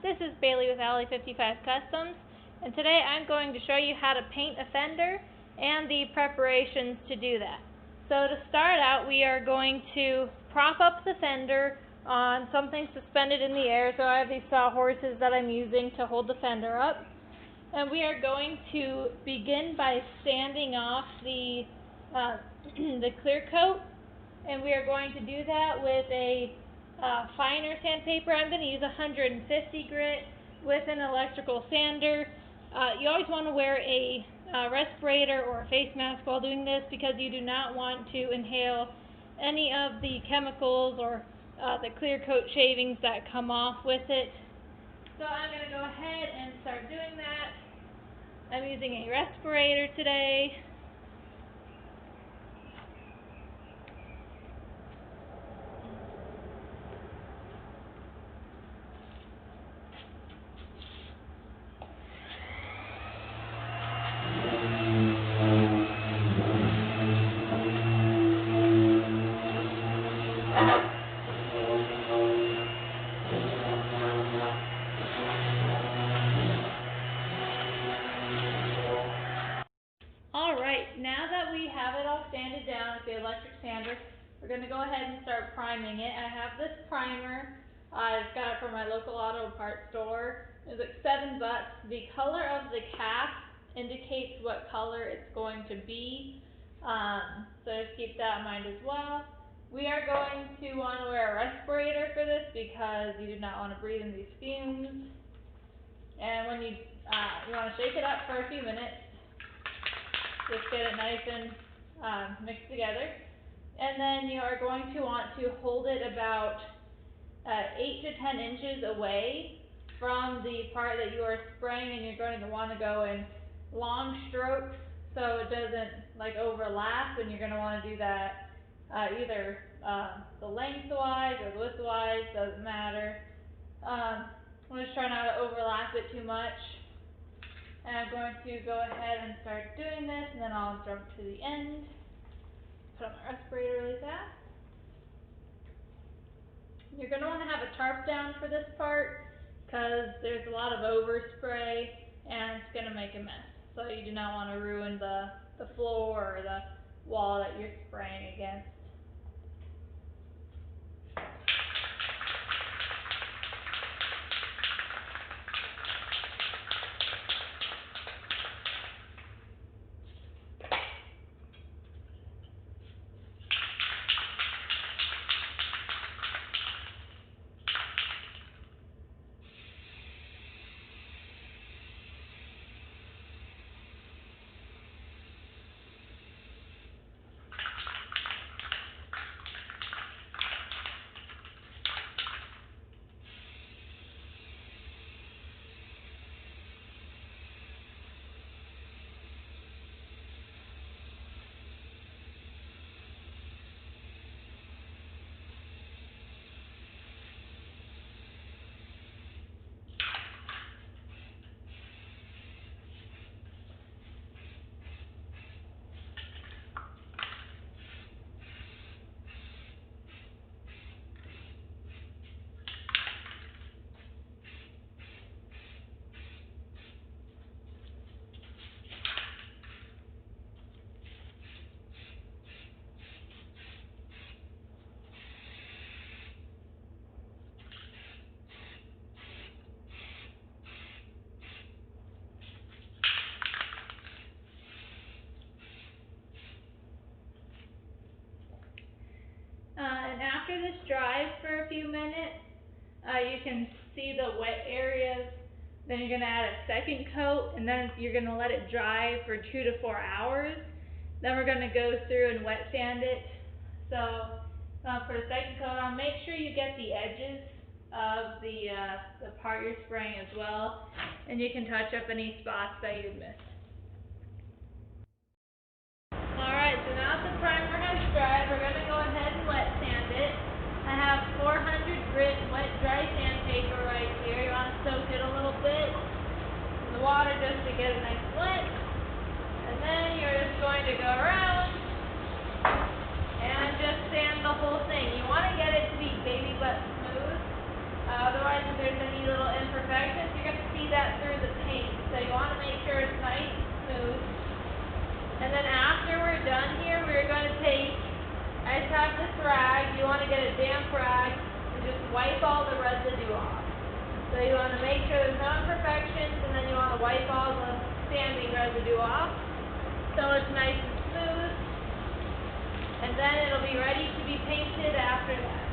This is Bailey with Alley 55 Customs, and today I'm going to show you how to paint a fender and the preparations to do that. So to start out, we are going to prop up the fender on something suspended in the air. So I have these sawhorses that I'm using to hold the fender up. And we are going to begin by sanding off the clear coat, and we are going to do that with a finer sandpaper. I'm going to use 150 grit with an electrical sander. You always want to wear a respirator or a face mask while doing this, because you do not want to inhale any of the chemicals or the clear coat shavings that come off with it. So I'm going to go ahead and start doing that. I'm using a respirator today. Alright, now that we have it all sanded down with the electric sander, we're going to go ahead and start priming it. I have this primer. I've got it from my local auto parts store. It's like $7. The color of the cap indicates what color it's going to be, so just keep that in mind as well. We are going to want to wear a respirator for this because you do not want to breathe in these fumes. And when you want to shake it up for a few minutes, just get it nice and mixed together. And then you are going to want to hold it about 8 to 10 inches away from the part that you are spraying, and you're going to want to go in long strokes so it doesn't overlap, and you're going to want to do that either the lengthwise or the widthwise, doesn't matter. I'm just trying not to overlap it too much. And I'm going to go ahead and start doing this, and then I'll jump to the end. Put on my respirator really fast. You're going to want to have a tarp down for this part because there's a lot of overspray and it's going to make a mess. So you do not want to ruin the floor or the wall that you're spraying against. And after this dries for a few minutes, you can see the wet areas. Then you're going to add a second coat, and then you're going to let it dry for 2 to 4 hours. Then we're going to go through and wet sand it. So for the second coat on, make sure you get the edges of the part you're spraying as well, and you can touch up any spots that you've missed. Alright, so now that the primer has dried, we're going to go ahead and wet sand it. I have 400 grit wet dry sandpaper right here. You want to soak it a little bit in the water just to get it nice and wet. And then you're just going to go around and just sand the whole thing. You want to get it to be baby butt smooth. Otherwise, if there's any little imperfections, see that through the paint. So you want to make sure it's nice and smooth. And then after we're done here, we're going to take, I just have this rag. You want to get a damp rag and just wipe all the residue off. So you want to make sure there's no imperfections, and then you want to wipe all the sanding residue off so it's nice and smooth. And then it'll be ready to be painted after that.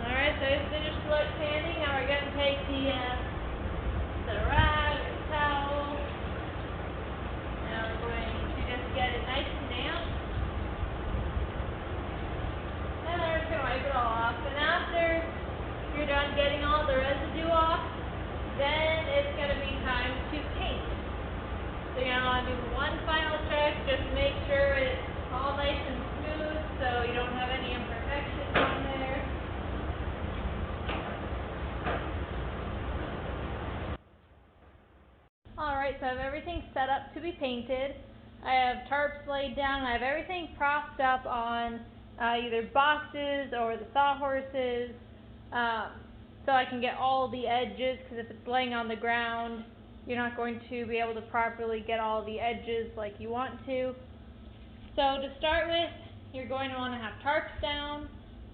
Alright, so I finished wet sanding. Now we're going to take the rag or towel. Now we're going to just get it nice and damp. And then we're just going to wipe it all off. And after you're done getting all the residue off, then it's going to be time to paint. So you're going to want to do one final check, just make sure it's all nice and smooth so you don't have any imperfections on there. Alright, so I have everything set up to be painted. I have tarps laid down. I have everything propped up on either boxes or the sawhorses, so I can get all the edges, because if it's laying on the ground, you're not going to be able to properly get all the edges like you want to. So to start with, you're going to want to have tarps down,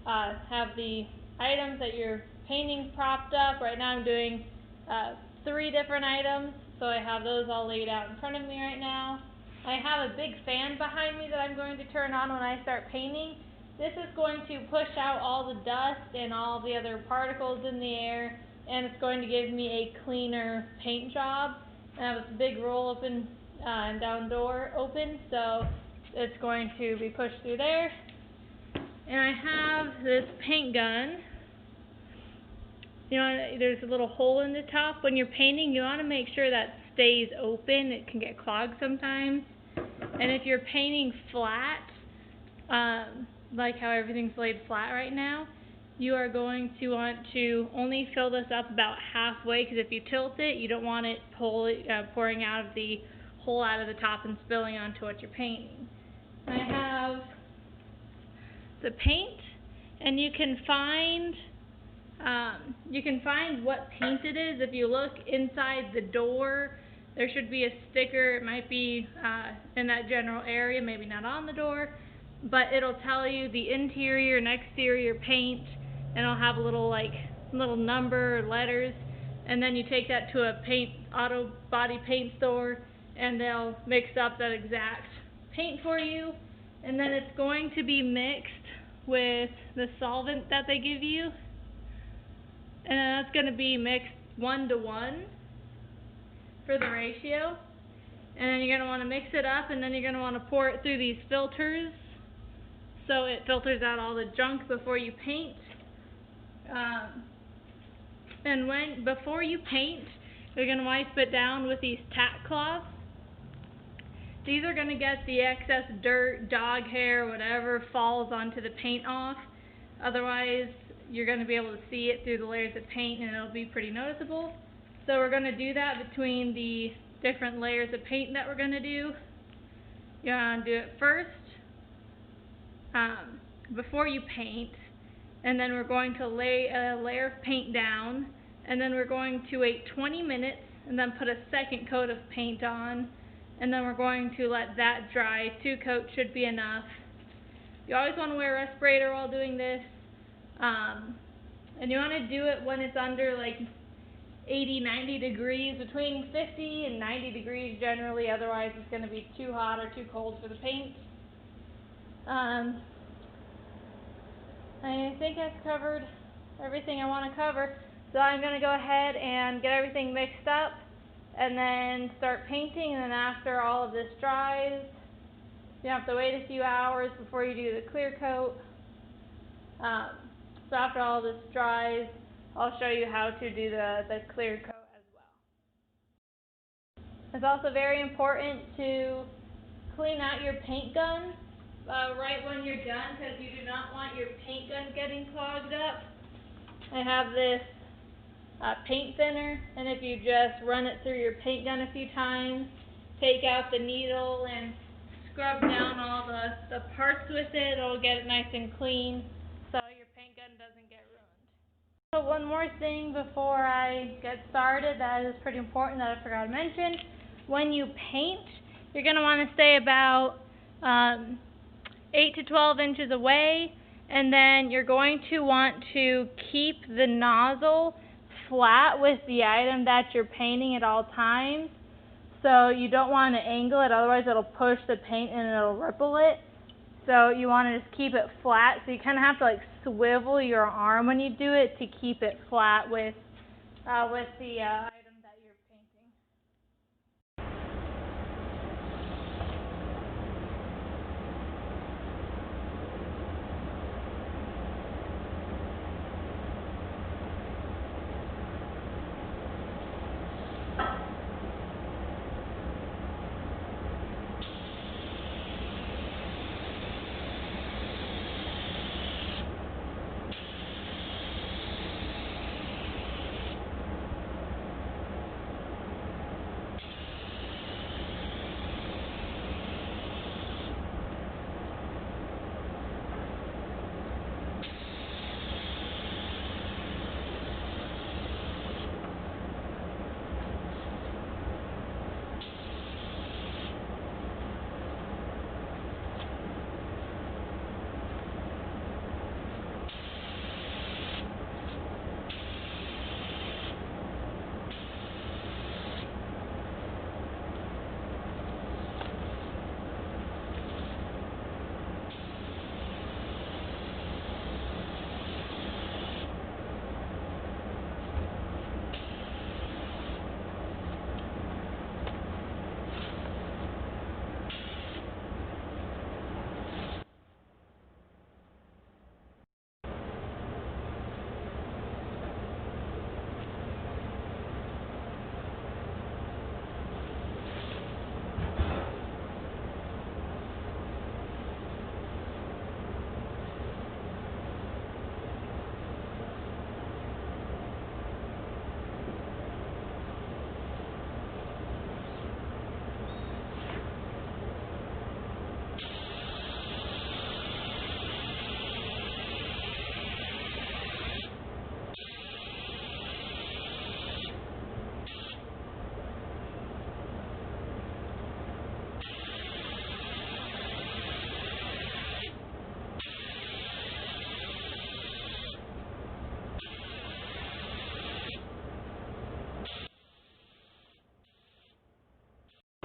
have the items that you're painting propped up. Right now I'm doing 3 different items, so I have those all laid out in front of me right now. I have a big fan behind me that I'm going to turn on when I start painting. This is going to push out all the dust and all the other particles in the air, and it's going to give me a cleaner paint job. I have this big roll open and down door open, so it's going to be pushed through there. And I have this paint gun. You know, there's a little hole in the top. When you're painting, you want to make sure that stays open. It can get clogged sometimes. And if you're painting flat, like how everything's laid flat right now, you are going to want to only fill this up about halfway, because if you tilt it, you don't want it pouring out of the hole out of the top and spilling onto what you're painting. I have the paint, and you can find what paint it is. If you look inside the door, there should be a sticker. It might be in that general area, maybe not on the door, but it'll tell you the interior and exterior paint, and it'll have a little number or letters, and then you take that to a auto body paint store, and they'll mix up that exact paint for you, and then it's going to be mixed with the solvent that they give you, and then that's going to be mixed 1:1 for the ratio. And then you're going to want to mix it up, and then you're going to want to pour it through these filters so it filters out all the junk before you paint. And before you paint, you're going to wipe it down with these tack cloths. These are going to get the excess dirt, dog hair, whatever falls onto the paint off. Otherwise, you're going to be able to see it through the layers of paint, and it'll be pretty noticeable. So we're going to do that between the different layers of paint that we're going to do. You're going to do it first before you paint, and then we're going to lay a layer of paint down, and then we're going to wait 20 minutes and then put a second coat of paint on, and then we're going to let that dry. 2 coats should be enough. You always want to wear a respirator while doing this, and you want to do it when it's under like 80-90 degrees, between 50 and 90 degrees generally, otherwise it's going to be too hot or too cold for the paint. I think I've covered everything I want to cover, so I'm going to go ahead and get everything mixed up and then start painting, and then after all of this dries, you have to wait a few hours before you do the clear coat. So after all this dries, I'll show you how to do the clear coat. It's also very important to clean out your paint gun right when you're done, because you do not want your paint gun getting clogged up. I have this paint thinner, and if you just run it through your paint gun a few times, take out the needle and scrub down all the parts with it, it'll get it nice and clean so your paint gun doesn't get ruined. So one more thing before I get started that is pretty important that I forgot to mention. When you paint, you're going to want to stay about 8 to 12 inches away, and then you're going to want to keep the nozzle flat with the item that you're painting at all times. So you don't want to angle it, otherwise it'll push the paint and it'll ripple it. So you want to just keep it flat, so you kind of have to like swivel your arm when you do it to keep it flat with the item that you're painting.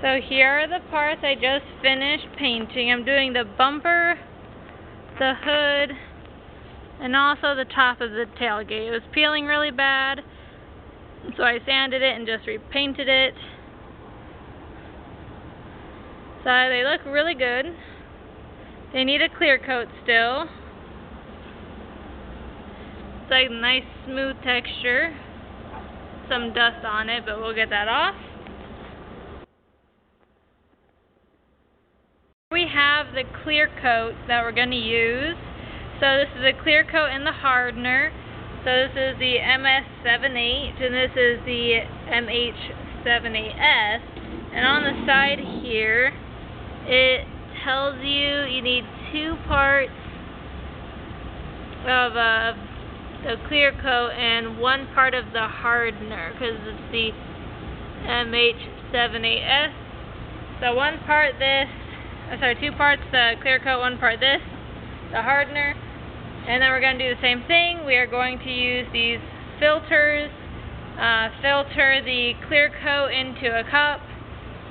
So here are the parts I just finished painting. I'm doing the bumper, the hood, and also the top of the tailgate. It was peeling really bad, so I sanded it and just repainted it. So they look really good. They need a clear coat still. It's like a nice smooth texture. Some dust on it, but we'll get that off. We have the clear coat that we're going to use. So this is a clear coat and the hardener. So this is the MS78 and this is the MH78S. And on the side here, it tells you need 2 parts of the clear coat and 1 part of the hardener, because it's the MH78S. So 1 part this. 2 parts the clear coat, 1 part this, the hardener, and then we're going to do the same thing. We are going to use these filters, filter the clear coat into a cup,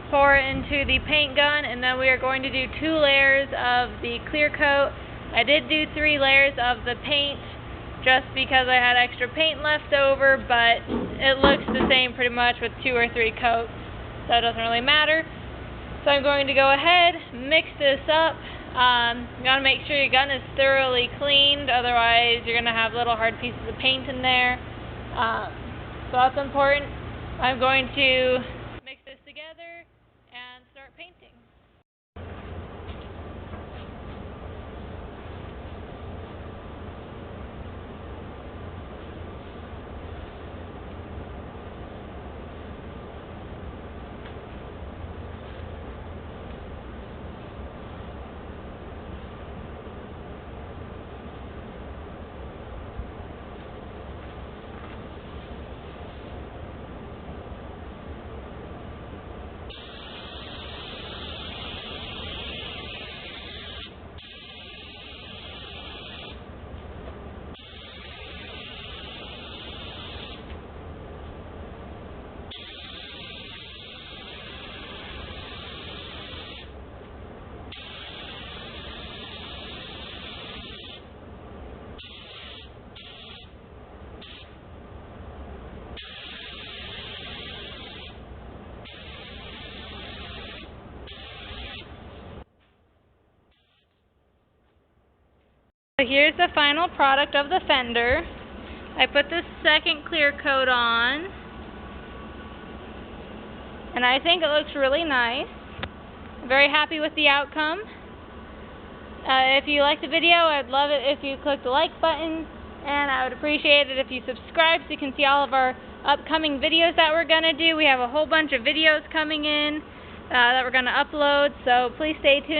pour it into the paint gun, and then we are going to do 2 layers of the clear coat. I did do 3 layers of the paint just because I had extra paint left over, but it looks the same pretty much with 2 or 3 coats, so it doesn't really matter. So I'm going to go ahead, mix this up. You want to make sure your gun is thoroughly cleaned, otherwise you're going to have little hard pieces of paint in there. So that's important. I'm going to mix this together So here's the final product of the fender. I put this second clear coat on, and I think it looks really nice. I'm very happy with the outcome. If you liked the video, I'd love it if you click the like button, and I would appreciate it if you subscribe so you can see all of our upcoming videos that we're going to do. We have a whole bunch of videos coming in that we're going to upload, so please stay tuned.